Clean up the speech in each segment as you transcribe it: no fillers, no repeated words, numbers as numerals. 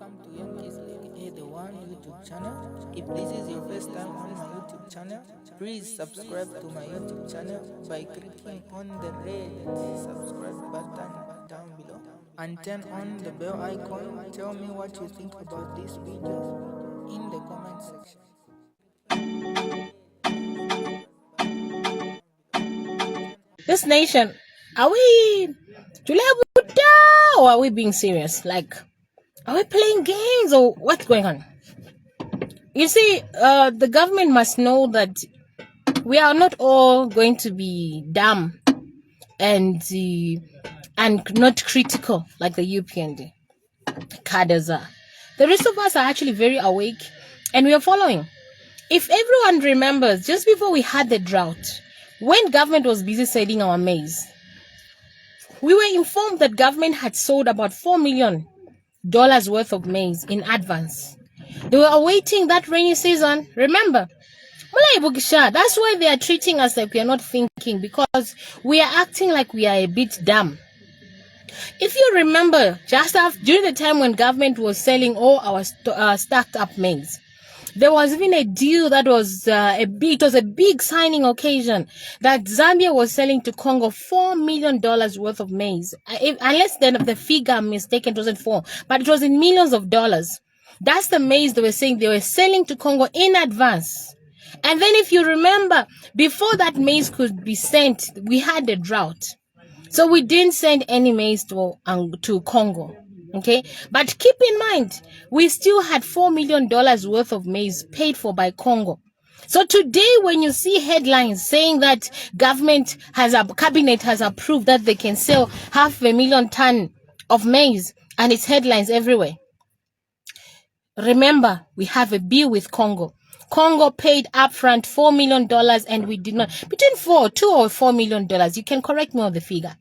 welcome to Young Kizzy, the one YouTube channel. If this is your first time on my YouTube channel, please subscribe to my YouTube channel by clicking on the red subscribe button down below and turn on the bell icon. Tell me what you think about this video in the comment section. This nation, are we or are we being serious? Like, are we playing games or what's going on? You see, the government must know that we are not all going to be dumb and not critical like the UPND cadres are. The rest of us are actually very awake and we are following. If everyone remembers, just before we had the drought, when government was busy selling our maize, we were informed that government had sold about $4 million worth of maize in advance. They were awaiting that rainy season. Remember, that's why they are treating us like we are not thinking, because we are acting like we are a bit dumb. If you remember, just during the time when government was selling all our stacked up maize, there was even a deal that was a big signing occasion that Zambia was selling to Congo $4 million worth of maize. Unless the figure I'm mistaken, it wasn't 4, but it was in millions of dollars. That's the maize they were saying they were selling to Congo in advance. And then if you remember, before that maize could be sent, we had a drought. So we didn't send any maize to Congo. Okay, but keep in mind, we still had $4 million worth of maize paid for by Congo. So today, when you see headlines saying that cabinet has approved that they can sell 500,000 tons of maize, and it's headlines everywhere. Remember, we have a deal with Congo. Congo paid upfront $4 million, and we did not, between $2 or $4 million. You can correct me on the figure.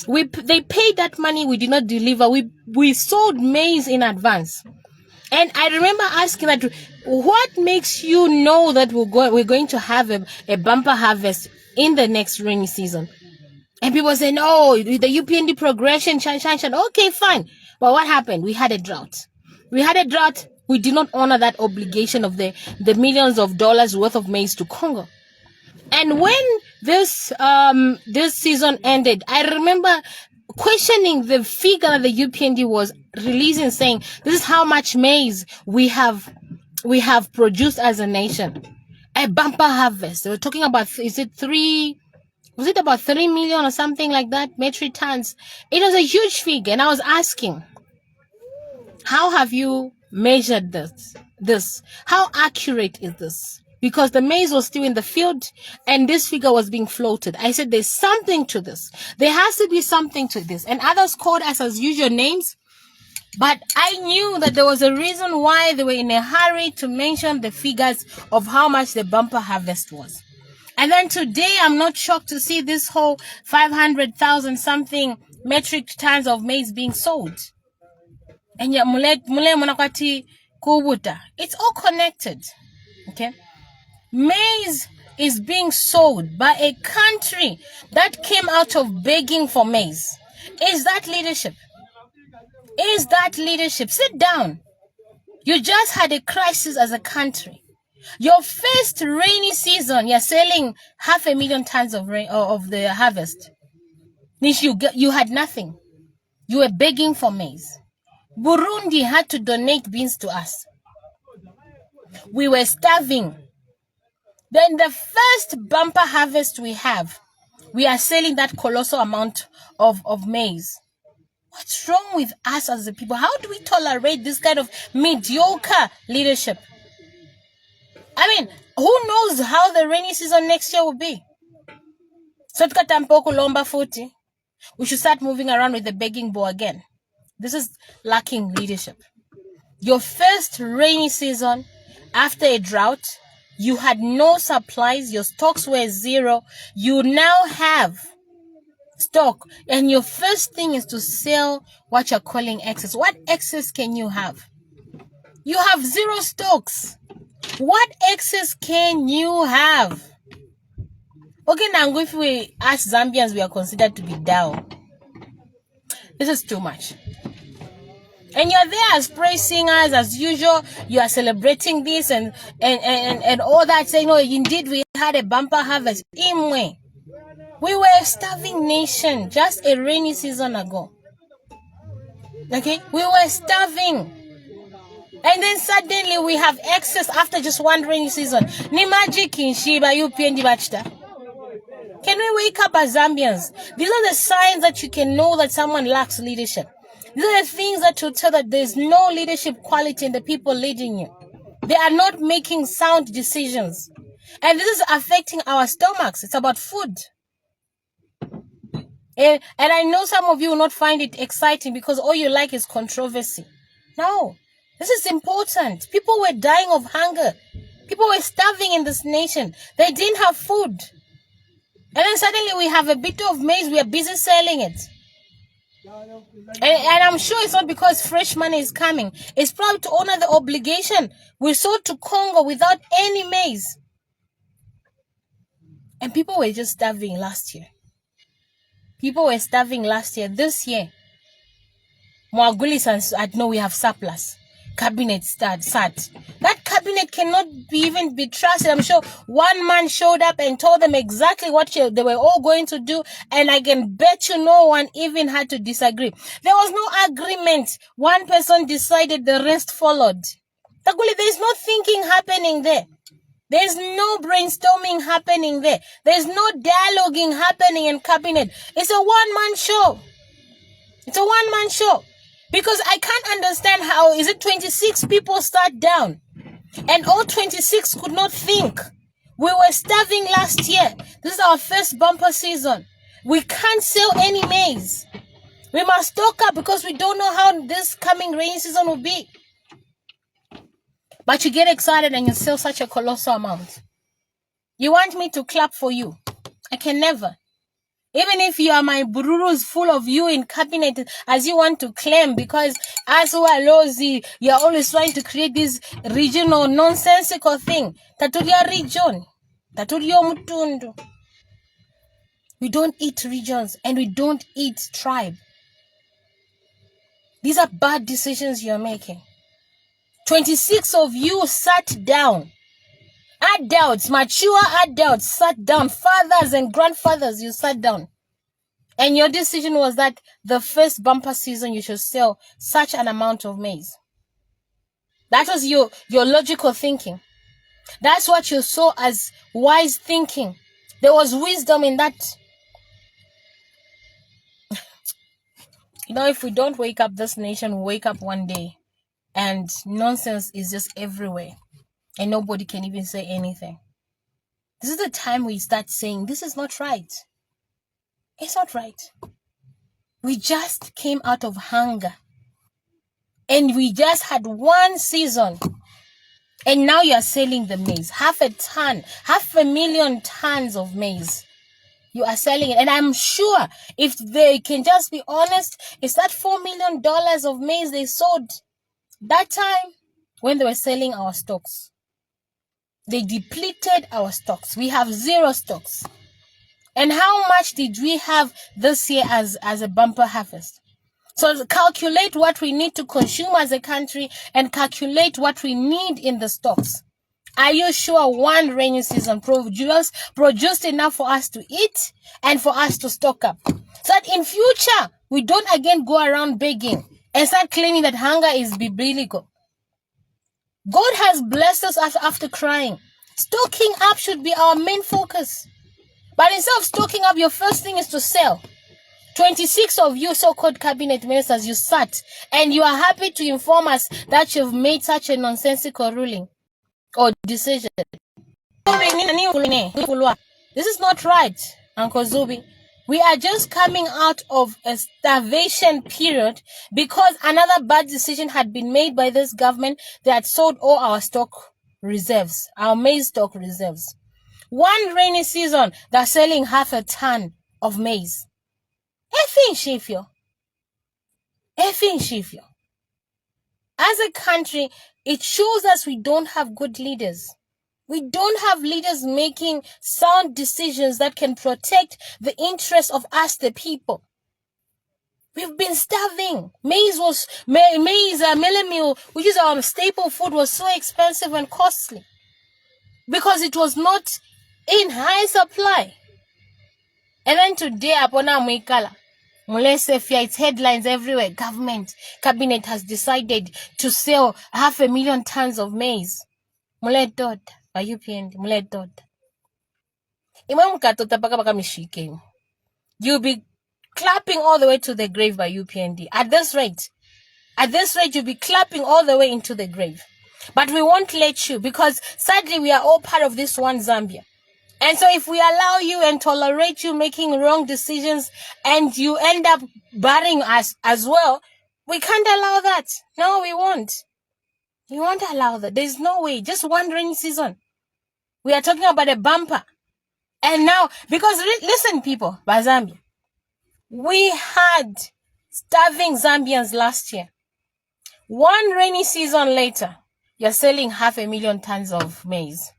They paid that money, we did not deliver. We sold maize in advance. And I remember asking that, what makes you know that we're going to have a bumper harvest in the next rainy season? And people say, no, the UPND progression, shan. Okay, fine. But what happened? We had a drought. We did not honor that obligation of the millions of dollars worth of maize to Congo. And when this season ended, I remember questioning the figure that the UPND was releasing, saying this is how much maize we have produced as a nation. A bumper harvest. They were talking about, was it about 3 million or something like that, metric tons? It was a huge figure, and I was asking, how have you measured this? How accurate is this? Because the maize was still in the field and this figure was being floated. I said, there's something to this. There has to be something to this. And others called us as usual names. But I knew that there was a reason why they were in a hurry to mention the figures of how much the bumper harvest was. And then today, I'm not shocked to see this whole 500,000 something metric tons of maize being sold. And yet, it's all connected. Okay? Maize is being sold by a country that came out of begging for maize. Is that leadership? Sit down. You just had a crisis as a country. Your first rainy season, you're selling 500,000 tons of the harvest. Means you had nothing. You were begging for maize. Burundi had to donate beans to us. We were starving. Then the first bumper harvest we are selling that colossal amount of maize. What's wrong with us as a people? How do we tolerate this kind of mediocre leadership? I mean, who knows how the rainy season next year will be? So we should start moving around with the begging bowl again. This is lacking leadership. Your first rainy season after a drought, you had no supplies, your stocks were zero. You now have stock, and your first thing is to sell what you're calling excess. What excess can you have? You have zero stocks. What excess can you have? Okay, now if we ask Zambians, we are considered to be down. This is too much. And you're there as praise singers as usual. You are celebrating this and all that, saying, "Oh, indeed, we had a bumper harvest." Imwe, we were a starving nation just a rainy season ago. Okay, we were starving. And then suddenly we have excess after just one rainy season. Ni magic in Shiba, you piendi bachta. Can we wake up as Zambians? These are the signs that you can know that someone lacks leadership. These are the things that will tell that there's no leadership quality in the people leading you. They are not making sound decisions. And this is affecting our stomachs. It's about food. And I know some of you will not find it exciting because all you like is controversy. No, this is important. People were dying of hunger. People were starving in this nation. They didn't have food. And then suddenly we have a bit of maize. We are busy selling it. And I'm sure it's not because fresh money is coming. It's probably to honor the obligation. We sold to Congo without any maize. And people were just starving last year. People were starving last year. This year, Mwagulis and know we have surplus. Cabinet sat. That cabinet cannot even be trusted. I'm sure one man showed up and told them exactly what they were all going to do, and I can bet you no one even had to disagree. There was no agreement. One person decided, the rest followed. Taguli, there is no thinking happening there. There's no brainstorming happening there. There's no dialoguing happening in cabinet. It's a one-man show. It's a one-man show. Because I can't understand how is it 26 people sat down and all 26 could not think. We were starving last year. This is our first bumper season. We can't sell any maize. We must stock up because we don't know how this coming rainy season will be. But you get excited and you sell such a colossal amount. You want me to clap for you? I can never. Even if you are my bururus full of you in cabinet as you want to claim, because as who are lousy, you are always trying to create this regional nonsensical thing. Taturia region. Taturia mutundu. We don't eat regions and we don't eat tribe. These are bad decisions you're making. 26 of you sat down. Adults, mature adults sat down. Fathers and grandfathers, you sat down. And your decision was that the first bumper season you should sell such an amount of maize. That was your logical thinking. That's what you saw as wise thinking. There was wisdom in that. You know, if we don't wake up, this nation will wake up one day and nonsense is just everywhere and nobody can even say anything. This is the time we start saying, this is not right. It's not right. We just came out of hunger. And we just had one season. And now you are selling the maize. 500,000 tons of maize. You are selling it. And I'm sure if they can just be honest, it's that $4 million of maize they sold that time when they were selling our stocks. They depleted our stocks. We have zero stocks. And how much did we have this year as a bumper harvest? So calculate what we need to consume as a country and calculate what we need in the stocks. Are you sure one rainy season produced enough for us to eat and for us to stock up? So that in future, we don't again go around begging and start claiming that hunger is biblical. God has blessed us after crying. Stocking up should be our main focus. But instead of stocking up, your first thing is to sell. 26 of you so-called cabinet ministers, you sat and you are happy to inform us that you've made such a nonsensical ruling or decision. This is not right, Uncle Zubi. We are just coming out of a starvation period because another bad decision had been made by this government that sold all our stock reserves, our maize stock reserves. One rainy season, they're selling 0.5 ton of maize. Effing Sheffield. As a country, it shows us we don't have good leaders. We don't have leaders making sound decisions that can protect the interests of us, the people. We've been starving. Maize, mealie meal, which is our staple food, was so expensive and costly because it was not in high supply. And then today, Apona Mwikala, Mulesefia, it's headlines everywhere. Government, cabinet has decided to sell 500,000 tons of maize. Muletod, by UPND, muletod. Imam katota paka paka mishike. You'll be clapping all the way to the grave by UPND. At this rate, you'll be clapping all the way into the grave. But we won't let you, because sadly we are all part of this one Zambia. And so if we allow you and tolerate you making wrong decisions and you end up barring us as well, we can't allow that. No, we won't. We won't allow that. There's no way. Just one rainy season. We are talking about a bumper. And now, because listen people, by Zambia, we had starving Zambians last year. One rainy season later, you're selling 500,000 tons of maize.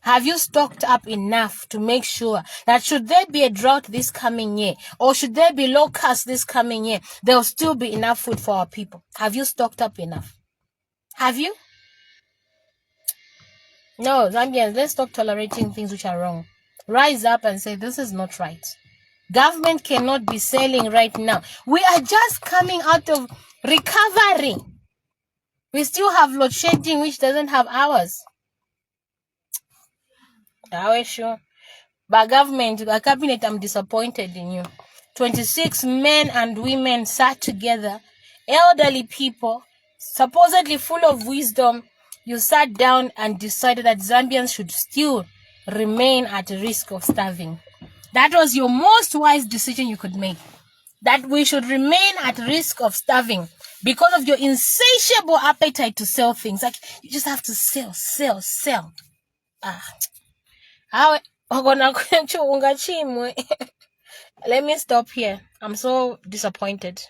Have you stocked up enough to make sure that should there be a drought this coming year, or should there be locusts this coming year, there will still be enough food for our people? Have you stocked up enough? Have you? No, Zambians, let's stop tolerating things which are wrong. Rise up and say, this is not right. Government cannot be selling right now. We are just coming out of recovery. We still have load shedding, which doesn't have hours. Sure. But government, the cabinet, I'm disappointed in you. 26 men and women sat together, elderly people, supposedly full of wisdom. You sat down and decided that Zambians should still remain at risk of starving. That was your most wise decision you could make. That we should remain at risk of starving because of your insatiable appetite to sell things. Like, you just have to sell. Let me stop here. I'm so disappointed.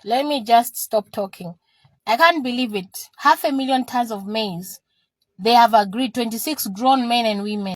Let me just stop talking. I can't believe it. 500,000 tons of maize. They have agreed, 26 grown men and women.